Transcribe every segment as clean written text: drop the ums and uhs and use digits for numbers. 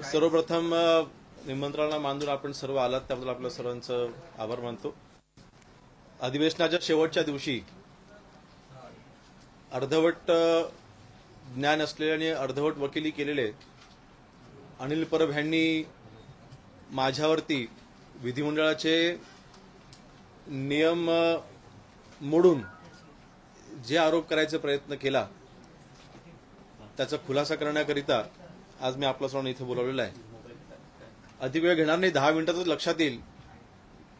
सर्वप्रथम निमंत्रणाला मानून आपण सर्व आलात त्याबद्दल आपल्या सर्वांचं आभार मानतो। अधिवेशनाच्या शेवटच्या दिवशी अर्धवट ज्ञान असलेले आणि अर्धवट वकिली केलेले अनिल परब यांनी माझ्यावरती विधिमंडळाचे नियम मोडून जे आरोप करायचा प्रयत्न केला त्याचा खुलासा करण्याकरिता आज मी आपल्या सर्वांना इथे बोलावलेलं आहे। अधिक वेळ घेणार नाही, 10 मिनिटातच लक्षात येईल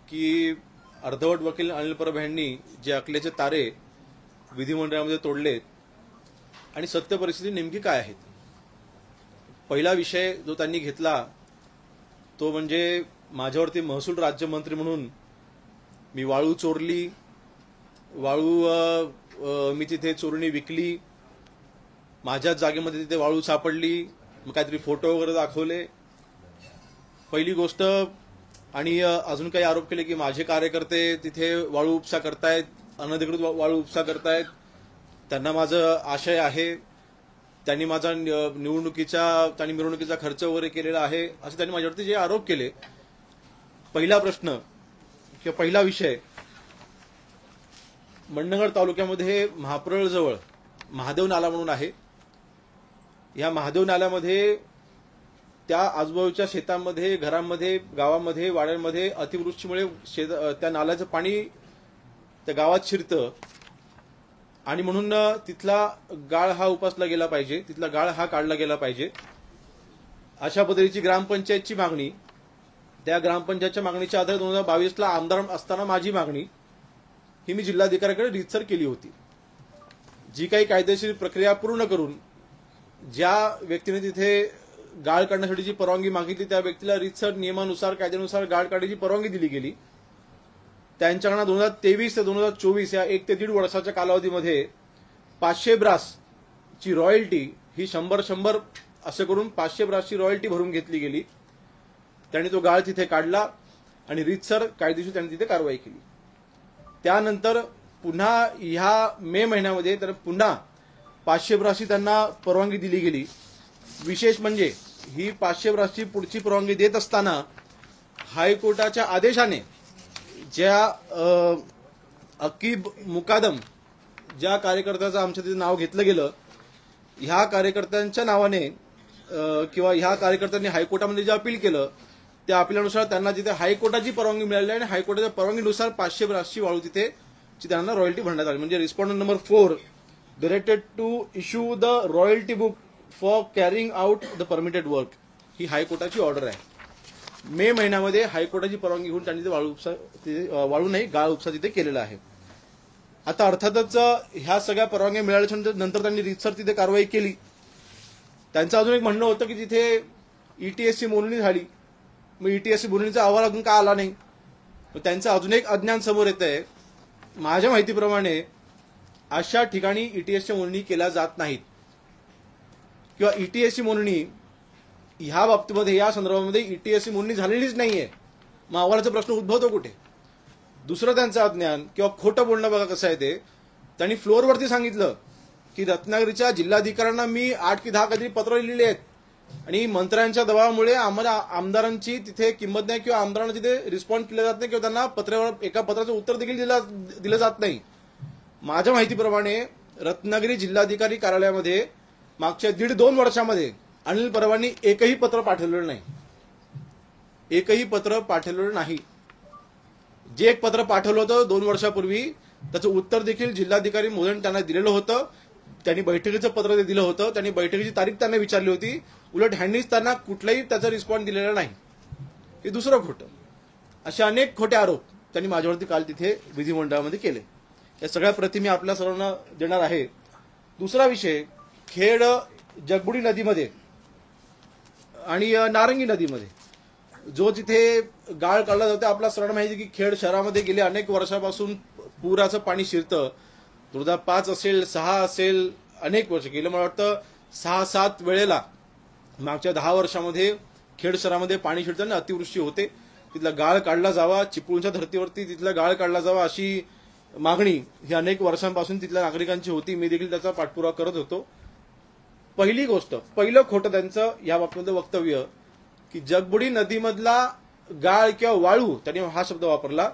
की अर्धवट वकील अनिल परब यांनी जे अकलेचे तारे विधिमंडळामध्ये तोडले आणि सत्य परिस्थिती नेमकी काय आहे। पहिला विषय जो त्यांनी घेतला तो म्हणजे माझ्यावरती महसूल राज्यमंत्री म्हणून मी वाळू चोरली, वाळू मी तिथे चोरणी विकली, माझ्याच जागेमध्ये तिथे वाळू सापडली, मग काहीतरी फोटो वगैरे दाखवले। पहिली गोष्ट आणि अजून काही आरोप केले की माझे कार्यकर्ते तिथे वाळू उपसा करतायत, अनधिकृत वाळू उपसा करतायत, त्यांना माझा आशय आहे, त्यांनी माझा मिरवणुकीचा खर्च वगैरे केलेला आहे असे त्यांनी माझ्यावरती जे आरोप केले। पहिला प्रश्न किंवा पहिला विषय, मंडणगड तालुक्यामध्ये महाप्रळ जवळ महादेव नाला म्हणून आहे। या महादेव नाल्यामध्ये त्या आजूबाजूच्या शेतांमध्ये, घरांमध्ये, गावामध्ये, वाड्यांमध्ये अतिवृष्टीमुळे त्या नाल्याचं पाणी त्या गावात शिरतं आणि म्हणून तिथला गाळ हा उपसला गेला पाहिजे, तिथला गाळ हा काढला गेला पाहिजे अशा पद्धतीची ग्रामपंचायतची मागणी। त्या ग्रामपंचायतच्या मागणीच्या आधारे 2022ला आमदार असताना माझी मागणी ही मी जिल्हाधिकाऱ्याकडे रीतसर केली होती। जी काही कायदेशीर प्रक्रिया पूर्ण करून ज्या व्यक्तीने तिथे गाळ काढण्यासाठीची परवानगी मागितली त्या व्यक्तीला रीतसर नियमानुसार कायद्यानुसार गाळ काढण्याची परवानगी दिली गेली। त्यांच्याकडे 2023 ते 2024 या 1 ते 1.5 वर्षाच्या कालावधीमध्ये 500 ब्रासची रॉयल्टी ही 100 असं करून 500 ब्रासची रॉयल्टी भरून घेतली गेली। त्यांनी तो गाळ तिथे काढला आणि रीतसर कायदेशीर त्यांनी तिथे कारवाई केली। त्यानंतर पुन्हा ह्या मे महिन्यामध्ये तर पुन्हा 500 ब्रासची त्यांना परवानगी दिली गेली। विशेष म्हणजे ही 500 ब्रासची पुढची परवानगी देत असताना हायकोर्टाच्या आदेशाने ज्या अकीब मुकादम ज्या कार्यकर्त्याचं आमच्या तिथे नाव घेतलं गेलं, ह्या कार्यकर्त्यांच्या नावाने किंवा ह्या कार्यकर्त्यांनी हायकोर्टामध्ये जे अपील केलं त्या अपिलानुसार त्यांना तिथे हायकोर्टाची परवानगी मिळाली आणि हायकोर्टाच्या परवानगीनुसार 500 ब्रासची वाळू तिथे त्यांना रॉयल्टी भरण्यात आली। म्हणजे respondent number 4 directed to issue the royalty book for carrying out the permitted work, ही हायकोर्टाची ऑर्डर आहे। मे महिन्यामध्ये हायकोर्टाची परवानगी घेऊन त्यांनी वाळू नाही गाळ उपसा तिथे केलेला आहे। आता अर्थातच ह्या सगळ्या परवानग्या मिळाल्याच्या नंतर त्यांनी रीतसर तिथे कारवाई केली। त्यांचं अजून एक म्हणणं होतं की तिथे ईटीएसची मोजणी झाली, मग ईटीएसची मोजणीचा अहवाल अजून का आला नाही। त्यांचं अजून एक अज्ञान समोर येत आहे। माझ्या माहितीप्रमाणे अशा ठिकाणी ईटीएसची मोजणी केल्या जात नाहीत किंवा ईटीएसची मोजणी ह्या बाबतीमध्ये या संदर्भामध्ये ईटीएसची मोजणी झालेलीच नाहीये। मग अहवालाचा प्रश्न उद्भवतो कुठे। दुसरं त्यांचं अज्ञान किंवा खोटं बोलणं बघा कसं आहे ते। त्यांनी फ्लोअरवरती सांगितलं की रत्नागिरीच्या जिल्हाधिकाऱ्यांना मी 8 की 10 कधी पत्र लिहिली आहेत आणि मंत्र्यांच्या दबावामुळे आम्हाला आमदारांची तिथे किंमत नाही किंवा आमदारांना तिथे रिस्पॉन्स केला जात नाही किंवा त्यांना पत्रावर एका पत्राचं उत्तर देखील दिलं जात नाही। माझ्या माहितीप्रमाणे रत्नागिरी जिल्हाधिकारी कार्यालयामध्ये मागच्या 1.5-2 वर्षामध्ये अनिल परबांनी एकही पत्र पाठवलेलं नाही, एकही पत्र पाठवलेलं नाही। जे एक पत्र पाठवलं होतं 2 वर्षापूर्वी त्याचं उत्तर देखील जिल्हाधिकारी मोदन त्यांना दिलेलं होतं। त्यांनी बैठकीचं पत्र दिलं होतं, त्यांनी बैठकीची तारीख त्यांना विचारली होती, उलट ह्यांनीच त्यांना कुठलाही त्याचा रिस्पॉन्स दिलेला नाही। हे दुसरं खोटं। असे अनेक खोटे आरोप त्यांनी माझ्यावरती काल तिथे विधिमंडळामध्ये केले। या सगळ्या प्रति मी आपल्या सर्वांना देणार आहे। दुसरा विषय, खेड जगबुडी नदीमध्ये आणि नारंगी नदीमध्ये जो तिथे गाळ काढला जातो, आपल्या सर्वांना माहिती की खेड शहरामध्ये गेले अनेक वर्षापासून पुराचं पाणी शिरतं। 2005 असेल, 6 असेल, अनेक वर्ष गेलं, मला वाटतं 6-7 वेळेला मागच्या 10 वर्षामध्ये खेड शहरामध्ये पाणी शिरतं आणि अतिवृष्टी होते। तिथला गाळ काढला जावा, चिपळूणच्या धर्तीवरती तिथला गाळ काढला जावा अशी मागणी ही अनेक वर्षांपासून तिथल्या नागरिकांची होती। मी देखील त्याचा पाठपुरावा करत होतो। पहिली गोष्ट, पहिलं खोटं त्यांचं या बाबतीमध्ये वक्तव्य की जगबुडी नदीमधला गाळ किंवा वाळू, त्यांनी हा शब्द वापरला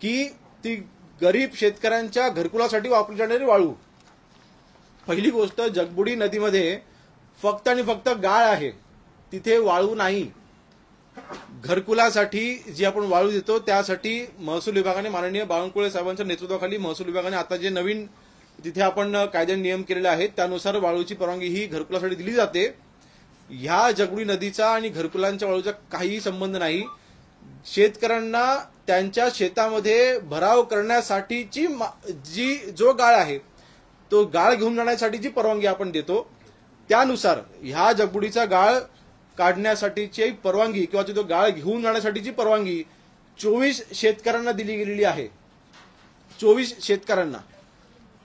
की ती गरीब शेतकऱ्यांच्या घरकुलासाठी वापरली जाणारी वाळू. पहिली गोष्ट, जगबुडी नदीमध्ये फक्त आणि फक्त गाळ आहे, तिथे वाळू नाही. घरकुलासाठी जी आपण वाळू देतो त्यासाठी महसूल विभागाने, माननीय बावनकुळे साहेबांच्या नेतृत्वाखाली महसूल विभागाने आता जे नवीन तिथे आपण कायद्याने नियम केलेले आहेत त्यानुसार वाळूची परवानगी ही घरकुलासाठी दिली जाते. ह्या जगबुडी नदीचा आणि घरकुलांच्या वाळूचा काहीही संबंध नाही. शेतकऱ्यांना त्यांच्या शेतामध्ये भराव करण्यासाठीची जो गाळ आहे तो गाळ घेऊन जाण्यासाठी जी परवानगी आपण देतो त्यानुसार ह्या जगबुडीचा गाळ काढण्यासाठीची परवानगी किंवा तो गाळ घेऊन जाण्यासाठीची परवानगी 24 शेतकऱ्यांना दिली गेलेली आहे. 24 शेतकऱ्यांना.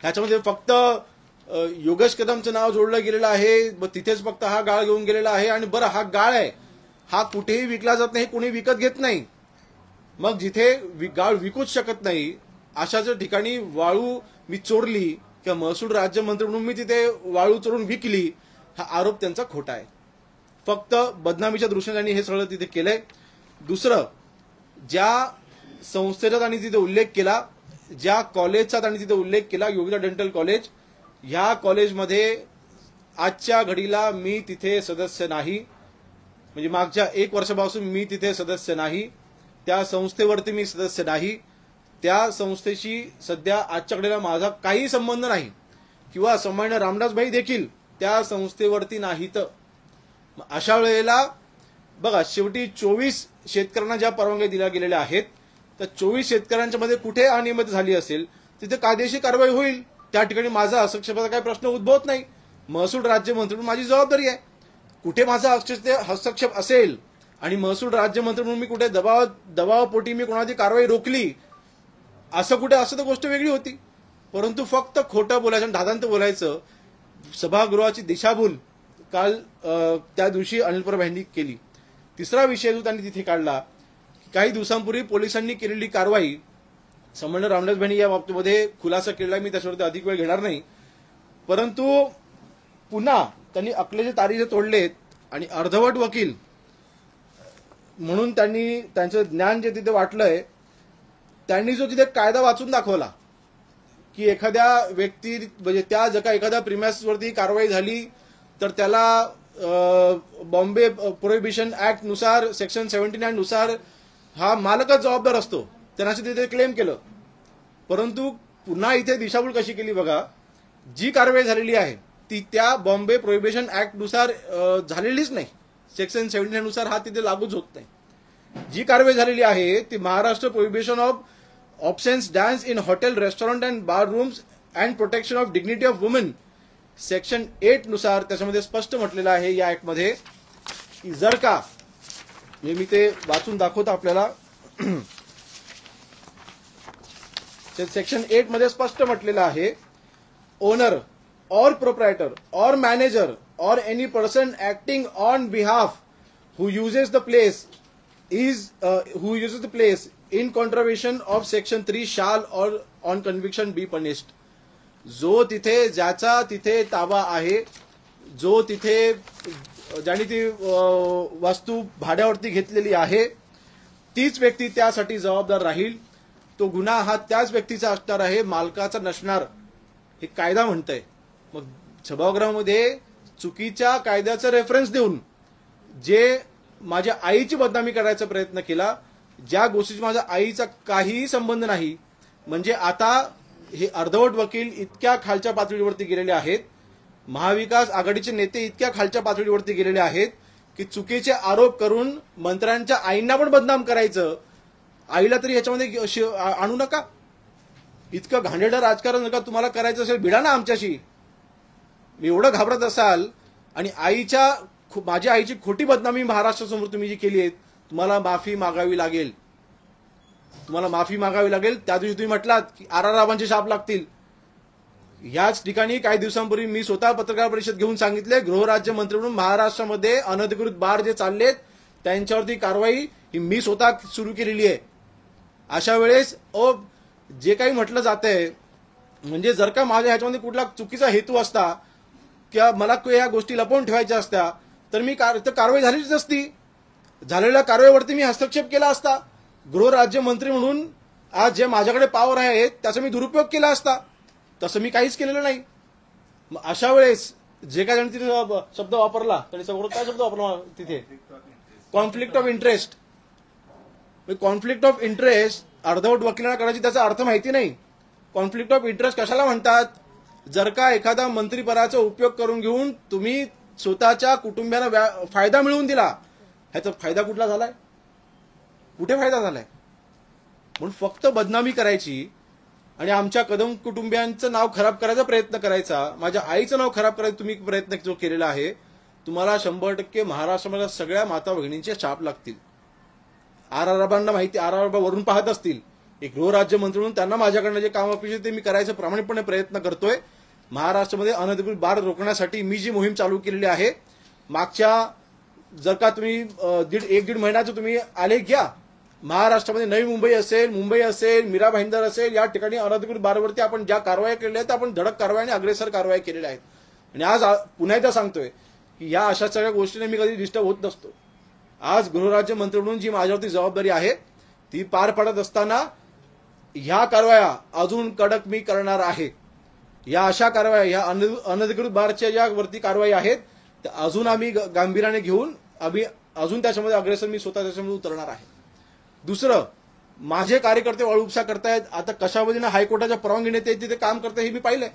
ह्याच्यामध्ये फक्त योगेश कदमचं नाव जोडलं गेलेलं आहे, तिथेच फक्त हा गाळ घेऊन गेलेला आहे. आणि बरं, हा गाळ आहे, हा कुठेही विकला जात नाही, कोणी विकत घेत नाही. मग जिथे गाळ विकूच शकत नाही अशाच ठिकाणी वाळू मी चोरली किंवा महसूल राज्यमंत्री म्हणून मी तिथे वाळू चोरून विकली, हा आरोप त्यांचा खोटा आहे. फक्त बदनामीच्या दृष्टीने त्यांनी हे सगळं तिथे केलंय. दुसरं, ज्या संस्थेचा त्यांनी तिथे उल्लेख केला, ज्या कॉलेजचा त्यांनी तिथे उल्लेख केला, योगिता डेंटल कॉलेज, ह्या कॉलेजमध्ये आजच्या घडीला मी तिथे सदस्य नाही. म्हणजे मागच्या 1 वर्षापासून मी तिथे सदस्य नाही. त्या संस्थेवरती मी सदस्य नाही. त्या संस्थेशी सध्या आजच्या घडीला माझा काही संबंध नाही किंवा सन्माननीय रामदासभाई देखील त्या संस्थेवरती नाहीत. अशा वेळेला बघा, शेवटी 24 शेतकऱ्यांना ज्या परवानग्या दिल्या गेलेल्या आहेत त्या 24 शेतकऱ्यांच्या मध्ये कुठे अनियमित झाली असेल तिथे कायदेशीर कारवाई होईल. त्या ठिकाणी माझा हस्तक्षेपाचा काही प्रश्न उद्भवत नाही. महसूल राज्यमंत्री म्हणून माझी जबाबदारी आहे. कुठे माझा हस्तक्षेप असेल आणि महसूल राज्यमंत्री म्हणून मी कुठे दबावापोटी मी कोणाची कारवाई रोखली असं कुठे असं तर गोष्ट वेगळी होती. परंतु फक्त खोटं बोलायचं आणि दादांत बोलायचं, सभागृहाची दिशाभूल काल त्या दिवशी अनिल परब यांनी केली. तिसरा विषय जो त्यांनी तिथे काढला, काही दिवसांपूर्वी पोलिसांनी केलेली कारवाई, सन्माननीय रामदासभाई या बाबतीमध्ये खुलासा केला, मी त्याच्यावरती अधिक वेळ घेणार नाही. परंतु पुन्हा त्यांनी अकलेचे तारीखे तोडलेत आणि अर्धवट वकील म्हणून त्यांनी त्यांचं ज्ञान जे तिथे वाटलंय, त्यांनी जो तिथे कायदा वाचून दाखवला की एखाद्या व्यक्ती म्हणजे त्या जर का एखाद्या प्रिमाइसवरती कारवाई झाली तर त्याला बॉम्बे प्रोहिबिशन ऍक्ट नुसार सेक्शन 79 नुसार हा मालकच जबाबदार असतो, त्यांना तिथे क्लेम केलं. परंतु पुन्हा इथे दिशाभूल कशी केली बघा, जी कारवाई झालेली आहे ती त्या बॉम्बे प्रोहिबिशन ऍक्ट नुसार झालेलीच नाही. सेक्शन 79 नुसार हा तिथे लागूच होत नाही. जी कारवाई झालेली आहे ती Maharashtra prohibition of obscene dance in hotel, restaurant and bar rooms and protection of dignity of women section 8 नुसार त्याच्यामध्ये स्पष्ट म्हटलेलं आहे या ऍक्टमध्ये की जर का, मी ते वाचून दाखवतो आपल्याला, सेक्शन 8 मध्ये स्पष्ट म्हटलेलं आहे, owner or proprietor or manager or any person acting on behalf who uses the place in contravention of section 3 shall or on conviction be punished. जो तिथे ज्याचा तिथे ताबा आहे, जो तिथे ज्याने ती वस्तू भाड्यावरती घेतलेली आहे तीच व्यक्ती त्यासाठी जबाबदार राहील. तो गुन्हा हा त्याच व्यक्तीचा असणार आहे, मालकाचा नसणार, हे कायदा म्हणतंय. मग सभागृहामध्ये चुकीच्या कायद्याचा रेफरन्स देऊन जे माझ्या आईची बदनामी करायचा प्रयत्न केला, ज्या गोष्टीची माझ्या आईचा काहीही संबंध नाही, म्हणजे आता हे अर्धवट वकील इतक्या खालच्या पातळीवरती गेलेले आहेत, महाविकास आघाडीचे नेते इतक्या खालच्या पातळीवरती गेलेले आहेत की चुकीचे आरोप करून मंत्र्यांच्या आईंना पण बदनाम करायचं. आईला तरी ह्याच्यामध्ये आणू नका. इतकं घाणेरडं राजकारण जर तुम्हाला करायचं असेल भिडा ना आमच्याशी. एवढं घाबरत असाल आणि माझ्या आईची खोटी बदनामी महाराष्ट्रासमोर तुम्ही जी केली आहे, तुम्हाला माफी मागावी लागेल. तुम्हाला माफी मागावी लागेल. त्या दिवशी तुम्ही म्हटलात की आराराबांचे शाप लागतील. याच ठिकाणी काही दिवसांपूर्वी मी स्वतः पत्रकार परिषद घेऊन सांगितले, गृहराज्यमंत्री म्हणून महाराष्ट्रामध्ये अनधिकृत बार जे चाललेत त्यांच्यावरती कारवाई ही मी स्वतः सुरू केलेली आहे. अशा वेळेस जे काही म्हटलं जातंय, म्हणजे जर का माझ्या ह्याच्यामध्ये कुठला चुकीचा हेतू असता किंवा मला या गोष्टी लपवून ठेवायच्या असत्या तर मी कारवाई झालीच नसती. झालेल्या कारवाईवरती मी हस्तक्षेप केला असता. गृहराज्यमंत्री म्हणून आज जे माझ्याकडे पॉवर आहे त्याचा मी दुरुपयोग केला असता. तसं मी काहीच केलेलं नाही. अशा वेळेस जे काय तिथे शब्द वापरला त्यांनी समोर काय शब्द वापरला तिथे, conflict of interest. Conflict of interest अर्धवट वकिलांना करायची त्याचा अर्थ माहिती नाही. कॉन्फ्लिक्ट ऑफ इंटरेस्ट कशाला म्हणतात? जर का एखादा मंत्रीपदाचा उपयोग करून घेऊन तुम्ही स्वतःच्या कुटुंबियांना फायदा मिळवून दिला, ह्याचा फायदा कुठला झालाय? कुठे फायदा झालाय? म्हणून फक्त बदनामी करायची आणि आमच्या कदम कुटुंबियांचं नाव खराब करायचा प्रयत्न करायचा, माझ्या आईचं नाव खराब करायचा तुम्ही प्रयत्न जो केलेला आहे, तुम्हाला 100% महाराष्ट्रामध्ये सगळ्या माता भगिनींचे शाप लागतील. आरआरबांना माहिती, आरआरबा वरून पाहत असतील. एक गृहराज्यमंत्री म्हणून त्यांना माझ्याकडनं जे काम अपेक्षित ते मी करायचं प्रामाणिकपणे प्रयत्न करतोय. महाराष्ट्रामध्ये अनधिकृत बार रोखण्यासाठी मी जी मोहीम चालू केलेली आहे, मागच्या जर का तुम्ही एक दीड महिन्याचं तुम्ही आलेख घ्या, महाराष्ट्रामध्ये नवी मुंबई असेल, मीरा भाईंदर असेल, या ठिकाणी अनधिकृत बारवरती आपण ज्या कारवाया केलेल्या आहेत आपण धडक कारवाई आणि अग्रेसर कारवाई केलेल्या आहेत. आणि आज पुन्हा एकदा सांगतोय की या अशा सगळ्या गोष्टीने मी कधी डिस्टर्ब होत नसतो. आज गृहराज्यमंत्री म्हणून जी माझ्यावरती जबाबदारी आहे ती पार पाडत असताना ह्या कारवाया अजून कडक मी करणार आहे. या अशा कारवाया, या अनधिकृत बारच्या ज्या वरती कारवाई आहेत त्या अजून आम्ही गांभीर्याने घेऊन आम्ही अजून त्याच्यामध्ये अग्रेसर मी स्वतः त्याच्यामध्ये उतरणार आहे. दुसरं, माझे कार्यकर्ते वाळूपसा करतायत. आता कशा पद्धतीने हायकोर्टाच्या परवानगीने ते तिथे काम करताय हे मी पाहिलंय.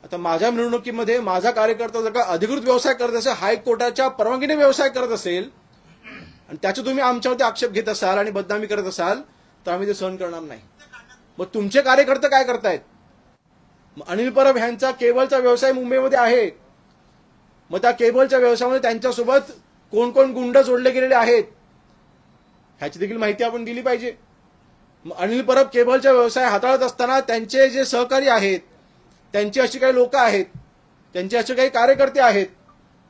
आता माझ्या मिरवणुकीमध्ये माझा कार्यकर्ता जर का अधिकृत व्यवसाय करत असेल, हायकोर्टाच्या परवानगीने व्यवसाय करत असेल आणि त्याचे तुम्ही आमच्यावरती आक्षेप घेत असाल आणि बदनामी करत असाल तर आम्ही ते सहन करणार नाही. मग तुमचे कार्यकर्ते काय करतायत? अनिल परब यांचा केबलचा व्यवसाय मुंबईमध्ये आहे. मग त्या केबलच्या व्यवसायामध्ये त्यांच्यासोबत कोण कोण गुंड जोडले गेलेले आहेत ह्याची देखील माहिती आपण दिली पाहिजे. अनिल परब केबलचा व्यवसाय हाताळत असताना त्यांचे जे सहकारी आहेत, त्यांची अशी काही लोक आहेत, त्यांचे असे काही कार्यकर्ते आहेत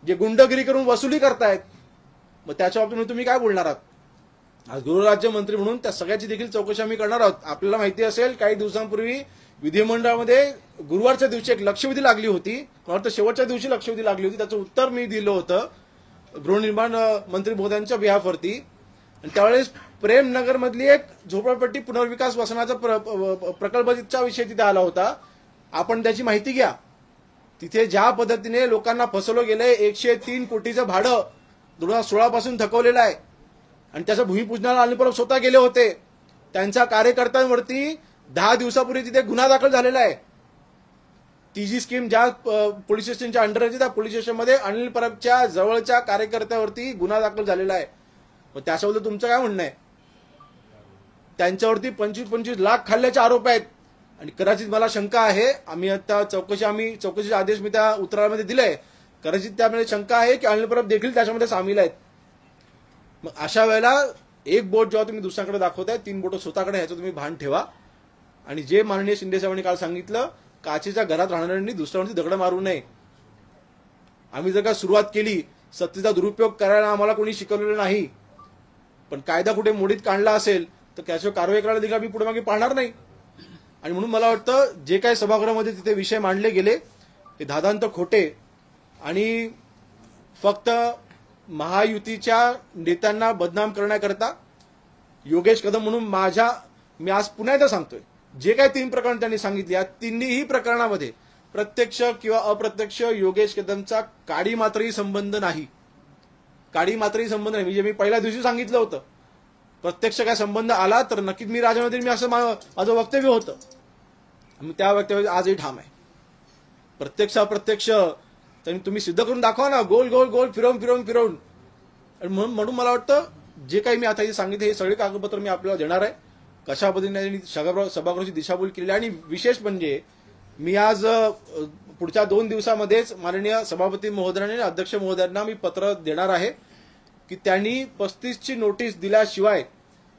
जे गुंडगिरी करून वसुली करतायत. मग त्याच्या बाबतीत तुम्ही काय बोलणार आहात? आज गृहराज्यमंत्री म्हणून त्या सगळ्याची देखील चौकशी आम्ही करणार आहोत. आपल्याला माहिती असेल काही दिवसांपूर्वी विधिमंडळामध्ये गुरुवारच्या दिवशी एक लक्षवेधी लागली होती. मला वाटतं शेवटच्या दिवशी लक्षवेधी लागली होती. त्याचं उत्तर मी दिलं होतं गृहनिर्माण मंत्री महोदयांच्या बिहाफवरती. आणि त्यावेळेस प्रेमनगर मधली एक झोपडपट्टी पुनर्विकास वसनाचा प्रकल्पाचा विषय तिथे आला होता. आपण त्याची माहिती घ्या. तिथे ज्या पद्धतीने लोकांना फसवलं गेलंय, 103 कोटीचं भाडं 2016 पासून थकवलेलं आहे आणि त्याचं भूमिपूजनाला अनिल परब स्वतः गेले होते. त्यांच्या कार्यकर्त्यांवरती 10 दिवसापूर्वी तिथे गुन्हा दाखल झालेला आहे. ती जी स्कीम ज्या पोलीस स्टेशनच्या अंडर आहे त्या पोलीस स्टेशनमध्ये अनिल परबच्या जवळच्या कार्यकर्त्यावरती गुन्हा दाखल झालेला आहे. मग त्याच्याबद्दल तुमचं काय म्हणणं आहे? त्यांच्यावरती 25-25 लाख खाल्ल्याचे आरोप आहेत आणि कदाचित मला शंका आहे, आम्ही आता चौकशीचे आदेश मी त्या उत्तरामध्ये दिले, कदाचित त्यामध्ये शंका आहे की अनिल परब देखील त्याच्यामध्ये सामील आहेत. मग अशा वेळेला एक बोट जेव्हा तुम्ही दुसऱ्याकडे दाखवताय, 3 बोट स्वतःकडे, ह्याचं तुम्ही भान ठेवा. आणि जे माननीय शिंदे साहेबांनी काल सांगितलं, काचेच्या घरात राहणाऱ्यांनी दुसऱ्यावरती दगड मारू नये. आम्ही जर का सुरुवात केली, सत्तेचा दुरुपयोग करायला आम्हाला कोणी शिकवलेलं नाही, पण कायदा कुठे मोडीत काढला असेल तर त्याच्यावर कारवाई करायला देखील आम्ही पुढे मागे पाहणार नाही. आणि म्हणून मला वाटतं जे काही सभागृहामध्ये तिथे विषय मांडले गेले ते धादांत खोटे आणि फक्त महायुतीच्या नेत्यांना बदनाम करण्याकरता योगेश कदम म्हणून मी आज पुन्हा एकदा सांगतोय, जे काही 3 प्रकरण त्यांनी सांगितली, या तिन्ही प्रकरणामध्ये प्रत्यक्ष किंवा अप्रत्यक्ष योगेश कदमचा काडी मात्रही संबंध नाही. म्हणजे मी पहिल्या दिवशी सांगितलं होतं, प्रत्यक्ष काय संबंध आला तर नक्कीच मी राजकारणामध्ये मी असं माझं वक्तव्य होतं. त्या वक्तव्यात आजही ठाम आहे. प्रत्यक्ष अप्रत्यक्ष तुम्ही सिद्ध करून दाखवा ना, गोल गोल गोल फिरवून. म्हणून मला वाटतं जे काही मी आता सांगितलं हे सगळे कागदपत्र मी आपल्याला देणार आहे. कशा पद्धतीने सभागृहाची दिशाभूल केली. आणि विशेष म्हणजे मी आज पुढच्या 2 दिवसामध्येच माननीय सभापती महोदयांनी आणि अध्यक्ष महोदयांना मी पत्र देणार आहे की त्यांनी 35ची नोटीस दिल्याशिवाय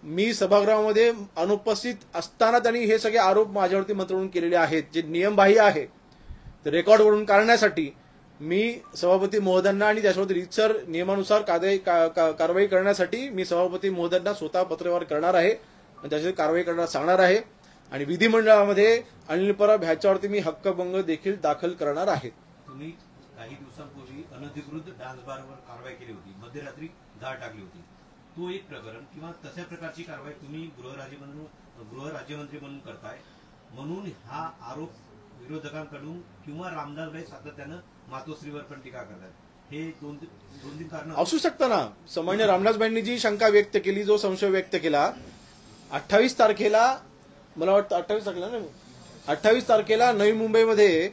मी सभागृहामध्ये अनुपस्थित असताना त्यांनी हे सगळे आरोप माझ्यावरती मंत्री म्हणून केलेले आहेत, जे नियमबाह्य आहे, ते रेकॉर्डवरून काढण्यासाठी मी सभापती महोदयांना आणि त्याच्यावरती रीतसर नियमानुसार कारवाई करण्यासाठी मी सभापती महोदयांना स्वतः पत्रव्यवहार करणार आहे आणि त्याच्यावर कारवाई करण्यास सांगणार आहे. आणि विधिमंडळामध्ये अनिल परब ह्याच्यावरती मी हक्कभंग देखील दाखल करणार आहे. तुम्ही काही दिवसांपूर्वी अनधिकृत डान्स बारवर कारवाई केली होती, मध्यरात्री धाड टाकली होती, तो एक प्रकरण किंवा तशा प्रकारची कारवाई तुम्ही गृहराज्यमंत्री म्हणून करताय, म्हणून हा आरोप विरोधकांकडून किंवा रामदासभाई सातत्यानं मातोश्रीवर पण टीका करतात, हे दोन तीन कारण असू शकतं ना. सामान्य रामदासभाईंनी जी शंका व्यक्त केली, जो संशय व्यक्त केला, 28 तारखेला मला वाटतं 28 तारखेला नाही 28 तारखेला नवी मुंबईमध्ये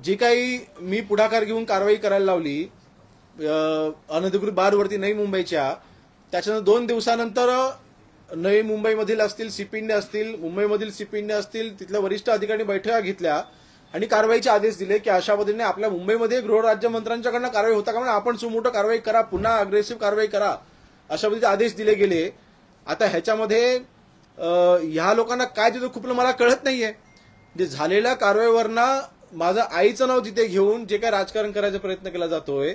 जी काही मी पुढाकार घेऊन कारवाई करायला लावली अनधिकृत बारवरती नवी मुंबईच्या, त्याच्यानंतर 2 दिवसानंतर नवी मुंबईमधील असतील सीपींडे असतील, मुंबईमधील सीपींडे असतील, तिथल्या वरिष्ठ अधिकाऱ्यांनी बैठका घेतल्या आणि कारवाईचे आदेश दिले की अशा पद्धतीने आपल्या मुंबईमध्ये गृहराज्यमंत्र्यांच्याकडनं कारवाई होता का म्हणून आपण सुमोटो कारवाई करा, पुन्हा अग्रेसिव्ह कारवाई करा, अशा पद्धतीचे आदेश दिले गेले. आता ह्याच्यामध्ये ह्या लोकांना काय तिथं खुपलं मला कळत नाहीये. जे झालेल्या कारवाईवरनं माझं आईचं नाव तिथे घेऊन जे काय राजकारण करायचा प्रयत्न केला जातोय,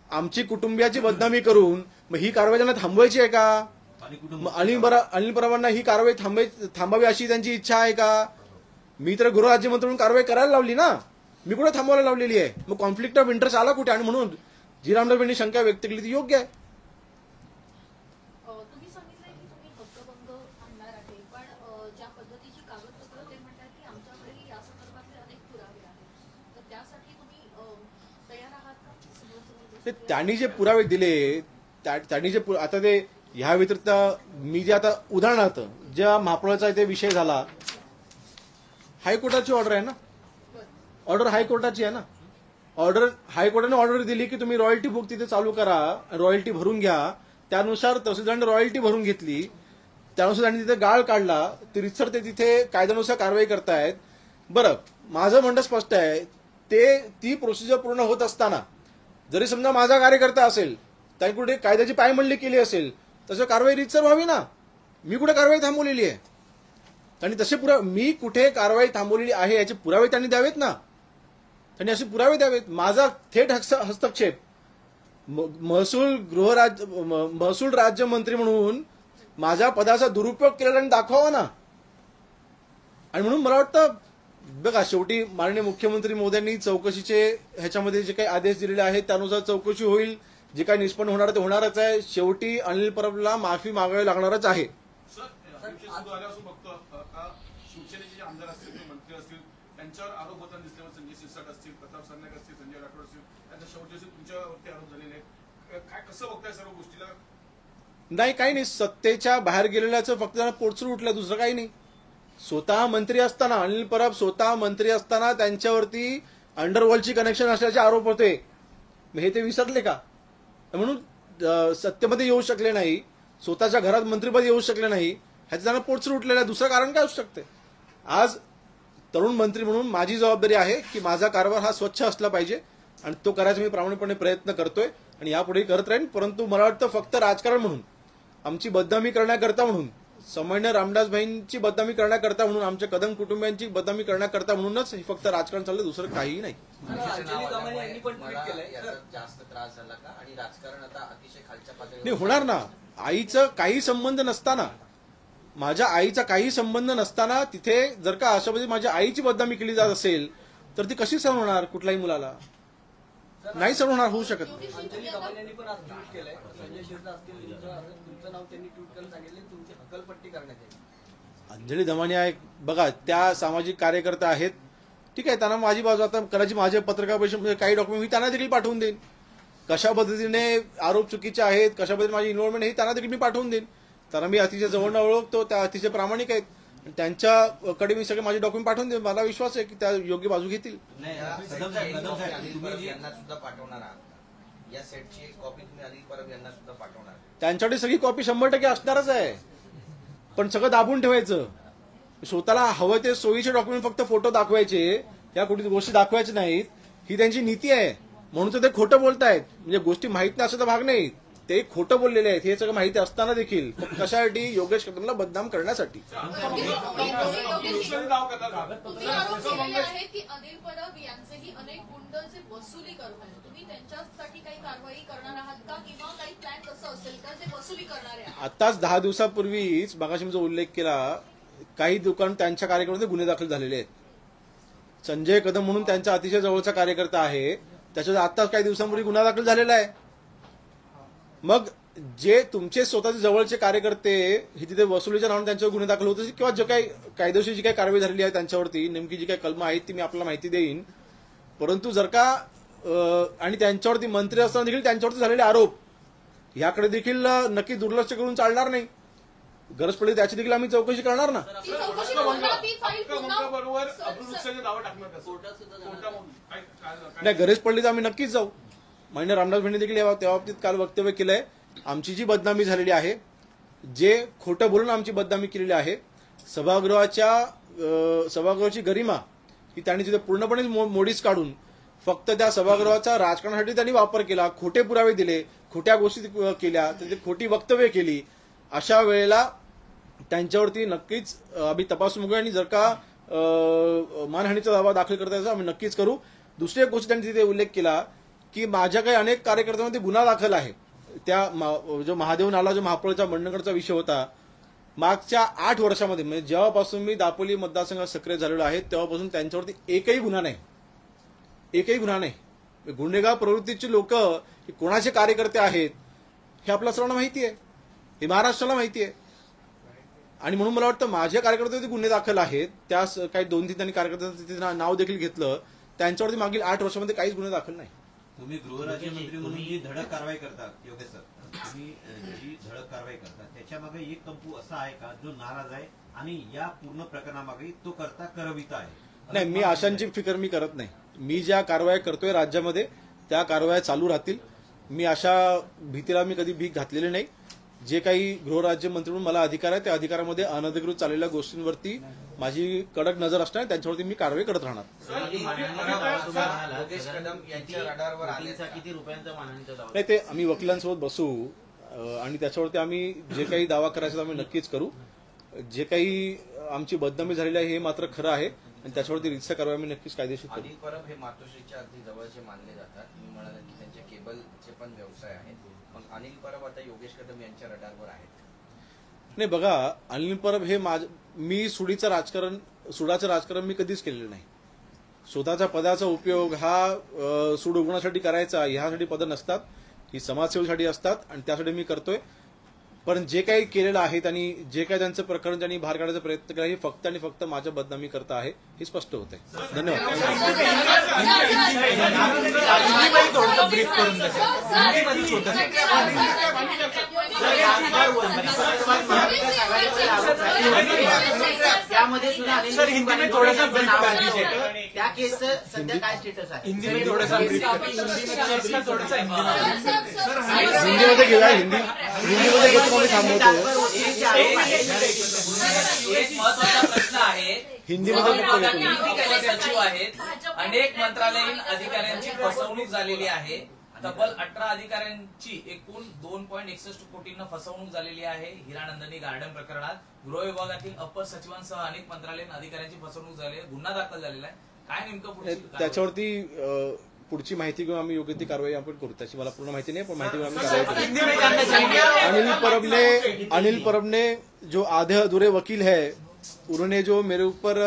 आमची कुटुंबियाची बदनामी करून, मग ही कारवाई त्यांना थांबवायची आहे का? अनिल परबांना ही कारवाई थांबावी अशी त्यांची इच्छा आहे का? मी तर गृहराज्यमंत्री म्हणून कारवाई करायला लावली ना, मी कुठे थांबवायला लावलेली आहे? मग कॉन्फ्लिक्ट ऑफ इंटरेस्ट आला कुठे? आणि म्हणून जी रामदासबाईंनी शंका व्यक्त केली ती योग्य आहे. तुम्ही सांगितलं की तुम्ही हक्कभंग आणणार आहे, पण ज्या पद्धतीची कागदपत्र ते म्हणतात की आमच्याकडेही या संदर्भातले अनेक पुरावे आहेत, तर त्यासाठी तुम्ही तयार आहात का? त्यांनी जे पुरावे दिले, त्यांनी जे आता ते ह्या व्यतिरिक्त मी जे आता उदाहरणार्थ ज्या महापौराचा इथे विषय झाला, हायकोर्टाची ऑर्डर आहे ना, ऑर्डर हायकोर्टाची आहे ना, ऑर्डर हायकोर्टाने ऑर्डर दिली की तुम्ही रॉयल्टी बुक तिथे चालू करा, रॉयल्टी भरून घ्या. त्यानुसार तहसीलदारांनी रॉयल्टी भरून घेतली, त्यानुसार त्यांनी तिथे गाळ काढला, ते रितसर ते तिथे कायद्यानुसार कारवाई करतायत. बरं, माझं म्हणणं स्पष्ट आहे, ती प्रोसिजर पूर्ण होत असताना जरी समजा माझा कार्यकर्ता असेल, त्यांनी कुठे कायद्याची पायमल्ली केली असेल, तसं कारवाई रितसर व्हावी ना. मी कुठे कारवाई थांबवलेली आहे? त्यांनी तसे मी कुठे कारवाई थांबवलेली आहे याचे पुरावे त्यांनी द्यावेत ना. त्यांनी असे पुरावे द्यावेत. माझा थेट हस्तक्षेप महसूल राज्यमंत्री म्हणून माझ्या पदाचा दुरुपयोग केलेला दाखवावा ना. आणि म्हणून मला वाटतं बघा, शेवटी माननीय मुख्यमंत्री मोदयांनी चौकशीचे ह्याच्यामध्ये जे काही आदेश दिलेले आहेत त्यानुसार चौकशी होईल. जे काही निष्पन्न होणार ते होणारच आहे. शेवटी अनिल परबला माफी मागावी लागणारच आहे. शिवसेनेचे जे आमदार असतील किंवा मंत्री असतील त्यांच्यावर आरोप होताना दिसल्यावर संजय शिरसाट असतील, प्रताप सरनाईक असतील, संजय राठोड असतील, त्यांच्या शेवटी तुमच्यावरती आरोप झालेले आहेत. काय कसं बघताय सर्व गोष्टीला? नाही, काही नाही. सत्तेच्या बाहेर गेलेल्याचं फक्त त्यांना पोटसूर उठलं, दुसरं काही नाही. स्वतः मंत्री असताना, अनिल परब स्वतः मंत्री असताना त्यांच्यावरती अंडरवर्ल्डची कनेक्शन असल्याचे आरोप होते. हे ते विसरले का? म्हणून सत्तेमध्ये येऊ शकले नाही, स्वतःच्या घरात मंत्रिपद येऊ शकले नाही, ह्याचं त्यांना पोटसूर उठलेलं आहे. दुसरं कारण काय असू शकते? आज तरुण मंत्री म्हणून माझी जबाबदारी आहे की माझा कारभार हा स्वच्छ असला पाहिजे आणि तो करायचा मी प्रामाणिकपणे प्रयत्न करतोय आणि यापुढेही करत राहीन. परंतु मला वाटतं फक्त राजकारण म्हणून, आमची बदनामी करण्याकरता म्हणून, सामान्य रामदासभाईंची बदनामी करण्याकरता म्हणून, आमच्या कदम कुटुंबियांची बदनामी करण्याकरता म्हणूनच हे फक्त राजकारण चाललं, दुसरं काहीही नाही. नाही होणार ना. आईचं काही संबंध नसताना, माझ्या आईचा काही संबंध नसताना तिथे जर का अशा पद्धतीने माझ्या आईची बदनामी केली जात असेल तर ती कशी सहन होणार? कुठल्याही मुलाला नाही सहन होणार, होऊ शकत नाही. अंजली दमानी आहे बघा, त्या सामाजिक कार्यकर्ता आहेत, ठीक आहे, त्यांना माझी बाजू आता कदाचित माझ्या पत्रकार परिषदेमध्ये काही डॉक्युमेंट मी त्यांना देखील पाठवून देईन. कशा पद्धतीने आरोप चुकीचे आहेत, कशा पद्धतीने माझी इन्व्हॉल्वमेंट हे त्यांना देखील मी पाठवून देईन. त्यांना मी अतिशय जवळनं ओळखतो, त्या अतिशय प्रामाणिक आहेत, त्यांच्याकडे मी सगळे माझे डॉक्युमेंट पाठवून देईन. मला विश्वास आहे की त्या योग्य बाजू घेतील. त्यांच्याकडे सगळी कॉपी 100% असणारच आहे, पण सगळं दाबून ठेवायचं. स्वतःला हवं ते सोयीचे डॉक्युमेंट फक्त फोटो दाखवायचे, या कुठे गोष्टी दाखवायच्या नाहीत, ही त्यांची नीती आहे. म्हणून तर ते खोटं बोलतायत. म्हणजे गोष्टी माहित नाही असं तर भाग नाही, ते खोटं बोललेले आहेत. हे सगळं माहिती असताना देखील कशासाठी? योगेश कदमला बदनाम करण्यासाठी. तुम्ही आरोप केलेले आहे की अनिल परब यांचेही अनेक गुंड जे वसुली करतात, तुम्ही त्यांच्यासाठी काही कारवाई करणार आहात का, किंवा काही प्लॅन कसं असेल का जे वसुली करणार आहे? आताच 10 दिवसापूर्वीच मगाशी मी जो उल्लेख केला, काही दुकान त्यांच्या कार्यक्रमामध्ये गुन्हे दाखल झालेले आहेत. संजय कदम म्हणून त्यांचा अतिशय जवळचा कार्यकर्ता आहे, त्याच्यावर आत्ताच काही दिवसांपूर्वी गुन्हा दाखल झालेला आहे. मग जे तुमचे स्वतःचे जवळचे कार्यकर्ते हे तिथे वसुलीच्या नावाने त्यांच्यावर गुन्हे दाखल होत असतील किंवा जे काही कायदेशीर जी काही कारवाई झालेली आहे त्यांच्यावरती नेमकी जी काही कलमं आहेत ती मी आपल्याला माहिती देईन. परंतु जर का आणि त्यांच्यावरती मंत्री असताना देखील त्यांच्यावरती झालेले आरोप याकडे देखील नक्की दुर्लक्ष करून चालणार नाही. गरज पडली त्याची देखील आम्ही चौकशी करणार ना. ती चौकशी होणार, ती फाईल पुन्हा- बरोबर अब्रुवृक्षाचे दावा टाकणार का? कोर्टामधून नाही, गरज पडली तर आम्ही नक्कीच जाऊ. मान्य रामदास भेंडे देखील त्या बाबतीत काल वक्तव्य केलंय. आमची जी बदनामी झालेली आहे, जे खोटं बोलून आमची बदनामी केलेली आहे, सभागृहाची गरिमा ही त्यांनी तिथे पूर्णपणे मोडीस काढून फक्त त्या सभागृहाचा राजकारणासाठी त्यांनी वापर केला, खोटे पुरावे दिले, खोट्या गोष्टी केल्या, त्याची खोटी वक्तव्य केली. अशा वेळेला त्यांच्यावरती नक्कीच आम्ही तपासून बघू आणि जर का मानहानीचा दावा दाखल करता यायचा आम्ही नक्कीच करू. दुसरी एक गोष्ट त्यांनी तिथे उल्लेख केला की माझ्या काही अनेक कार्यकर्त्यांमध्ये गुन्हा दाखल आहे. त्या जो महादेव नाला जो महापौरचा मंडणगडचा विषय होता, मागच्या 8 वर्षामध्ये म्हणजे जेव्हापासून मी दापोली मतदारसंघात सक्रिय झालेलो आहे तेव्हापासून त्यांच्यावरती एकही गुन्हा नाही. गुन्हेगार प्रवृत्तीची लोक कोणाचे कार्यकर्ते आहेत हे आपल्या सर्वांना माहिती आहे, हे महाराष्ट्राला माहिती आहे. आणि म्हणून मला वाटतं माझ्या कार्यकर्त्यांवरती गुन्हे दाखल आहेत. त्या काही 2-3 त्यांनी कार्यकर्त्यांचं नाव देखील घेतलं. त्यांच्यावरती मागील 8 वर्षामध्ये काहीच गुन्हे दाखल नाही. तुम्ही गृहराज्यमंत्री म्हणून जी धडक कारवाई करता योगेश सर, तुम्ही जी धडक कारवाई करता त्याच्यामागे एक कंपू असा आहे का जो नाराज आहे आणि या पूर्ण प्रकरणामागे तो करता करविता आहे? नाही, मी अशांची फिकर मी करत नाही. मी ज्या कारवाया करतोय राज्यामध्ये त्या कारवाया चालू राहतील. मी अशा भीतीला मी कधी भीक घातलेली नाही. जे काही गृहराज्यमंत्री म्हणून मला अधिकार आहे त्या अधिकारामध्ये अनधिकृत चाललेल्या गोष्टींवरती माझी कडक नजर असणार, त्यांच्यावरती मी कारवाई करत राहणार. योगेश कदम यांच्या रडारवर आल्याचा किती रुपयांचा मानहानीचा दावा? नाही, ते आम्ही वकिलांसोबत बसू आणि त्याच्यावरती आम्ही जे काही दावा करायचा आम्ही नक्कीच करू. जे काही आमची बदनामी झालेली आहे हे मात्र खरं आहे आणि त्याच्यावरती रितसर कारवाई आम्ही नक्कीच कायदेशीर करू. अनिल परब हे मातोश्रीच्या अगदी जवळचे मानले जातात. तुम्ही म्हणाला की त्यांच्या केबलचे पण व्यवसाय आहेत. मग अनिल परब आता योगेश कदम यांच्या रडारवर आहेत? नाही, बघा, अनिल परब हे मी सुडाचं राजकारण मी कधीच केलेलं नाही. स्वतःच्या पदाचा उपयोग हा सूड उगवण्यासाठी करायचा, ह्यासाठी पद नसतात, ही समाजसेवेसाठी असतात आणि त्यासाठी मी करतोय. पण जे काही केलेलं आहे त्यांनी, जे काही त्यांचं प्रकरण त्यांनी बाहेर काढायचा प्रयत्न केला हे फक्त आणि फक्त माझ्या बदनामी करता आहे हे स्पष्ट होत आहे. धन्यवाद. त्यामध्ये सुद्धा त्या केसचं सध्या काय स्टेटस आहे? हिंदीमध्ये घेऊया. हिंदीमध्ये घेतो आम्ही थांबवतो. एक महत्वाचा प्रश्न आहे. हिंदीमध्ये सचिव आहेत, अनेक मंत्रालयीन अधिकाऱ्यांची फसवणूक झालेली आहे. तब्बल 18 अधिकाऱ्यांची एकूण 2.61 कोटींना फसवणूक झालेली आहे. हिरानंदिनी गार्डन प्रकरणात गृह विभागातील अपर सचिवांसह अनेक मंत्रालयीन अधिकाऱ्यांची फसवणूक झाली आहे. गुन्हा दाखल झालेला आहे. काय नेमकं पुढची त्याच्यावरती पुढची माहिती घेऊन आम्ही योग्य ती कारवाई आपण करू. त्याची मला पूर्ण माहिती नाही, पण माहिती घेऊन आम्ही कारवाई करू. अनिल परब ने जो आधे अधूरे वकील है, उन्होंने जो मेरे ऊपर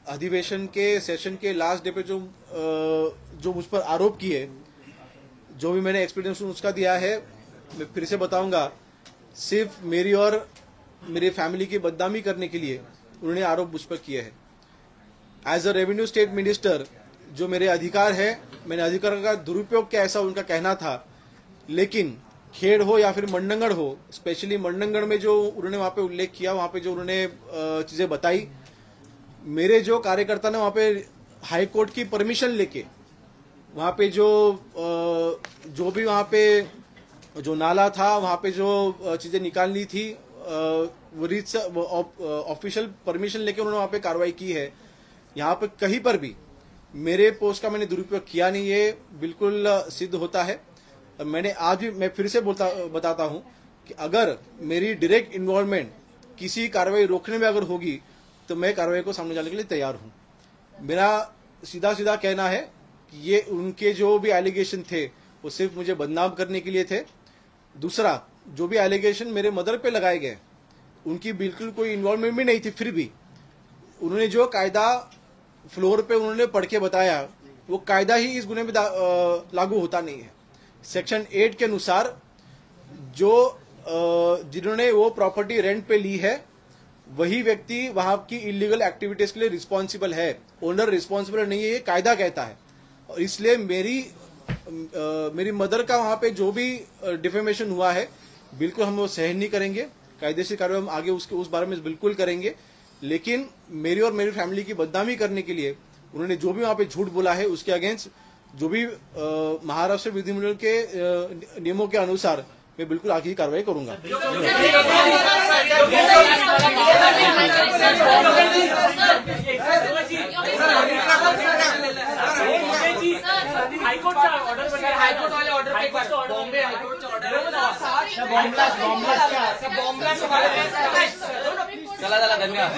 अधिवेशन के सेशन के लास्ट डे पे जो मुझ पर आरोप किए, जो भी मैंने एक्सपीरियंस उसका दिया है, मैं फिर से बताऊंगा, सिर्फ मेरी और मेरी फैमिली की बदनामी करने के लिए उन्होंने आरोप मुझ पर किए हैं. As a revenue state minister जो मेरे अधिकार है, मैंने अधिकार का दुरुपयोग किया ऐसा उनका कहना था. लेकिन खेड़ हो या फिर मंडनगढ़ हो, स्पेशली मंडनगढ़ में जो उन्होंने वहां पे उल्लेख किया, वहां पे जो उन्होंने चीजें बताई, मेरे जो कार्यकर्ता ने वहां पे हाईकोर्ट की परमिशन लेके वहां पे जो भी वहां पे जो नाला था वहां पे जो चीजें निकालनी थी, ऑफिशियल परमिशन लेके उन्होंने वहां पे कार्रवाई की है. यहाँ पे कहीं पर भी मेरे पोस्ट का मैंने दुरुपयोग किया नहीं, ये बिल्कुल सिद्ध होता है. मैंने आज भी, मैं फिर से बताता हूं कि अगर मेरी डायरेक्ट इन्वॉल्वमेंट किसी कार्रवाई रोकने में अगर होगी तो मैं कार्रवाई को सामने जाने के लिए तैयार हूं. मेरा सीधा सीधा कहना है कि ये उनके जो भी एलिगेशन थे वो सिर्फ मुझे बदनाम करने के लिए थे. दूसरा, जो भी एलिगेशन मेरे मदर पे लगाए गए उनकी बिल्कुल कोई इन्वॉल्वमेंट भी नहीं थी, फिर भी उन्होंने जो कायदा फ्लोर पे उन्होंने पढ़ के बताया वो कायदा ही इस गुने में लागू होता नहीं है। सेक्शन 8 के अनुसार जो जिन्होंने वो प्रॉपर्टी रेंट पे ली है वही व्यक्ति वहां की इलीगल एक्टिविटीज के लिए रिस्पॉन्सिबल है, ओनर रिस्पॉन्सिबल नहीं है, ये कायदा कहता है। और इसलिए मेरी मदर का वहां पे जो भी डिफेमेशन हुआ है बिल्कुल हम वो सहन नहीं करेंगे, कायदेशीर कार्रवाई हम आगे उस बारे में बिल्कुल करेंगे। लेकिन मेरी और मेरी फैमिली की बदनामी करने के लिए उन्होंने जो भी वहां पे झूठ बोला है उसके अगेंस्ट जो भी महाराष्ट्र विधिमंडल के नियमों के अनुसार मैं बिल्कुल आगे ही कार्रवाई करूंगा। चला धन्यवाद।